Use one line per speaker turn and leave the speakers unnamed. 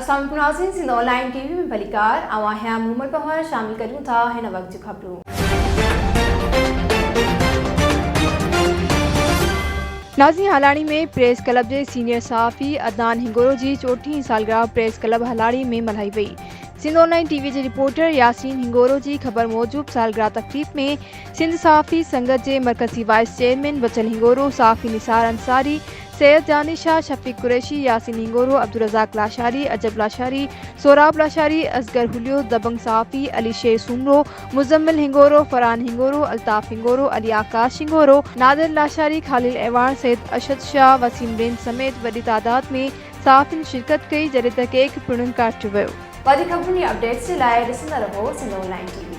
अस्सलाम नाज़रीन, Sindh online TV में भलीकार अवां हैं मोहम्मद पहर शामिल करूं था हिन वक्त जी खबरूं। नाज़रीन, हलाड़ी में प्रेस क्लब के सीनियर सहाफ़ी अदनान हिंगोरो की 34वीं सालगिरह प्रेस क्लब हलाड़ी में मल्हाई वई। सिंध ऑनलाइन टीवी के रिपोर्टर यासीन हिंगोरो की खबर मूजिब सालगिरह तकरीब में सिंध सहाफ़ी संगत के मरकजी वाइस चेयरमैन बचन हिंगोरो, सहाफ़ी निसार अंसारी, सैयद जानिशा, शफीक कुरैशी, यासीन हिंगोरो, अब्दुल रज़ाक लाशारी, अजब लाशारी, सोराब लाशारी, असगर हुलियो, दबंग सहाफ़ी, अली शेर सुमरो, मुजम्मिल हिंगोरो, फरहान हिंगोरो, अल्ताफ हिंगोरो, अली आकाश हिंगोरो, नादिर लाशारी, खालिल एवान, सैयद अशद शाह, वसीम रेन समेत वॾी तादाद में सहाफ़िन शिरकत कई, जॾहिं त केक पिणु काटियो वियो। वधीक खबरुनि जी अपडेट्स जे लाइ ॾिसंदा रहो सिंध ऑनलाइन टीवी।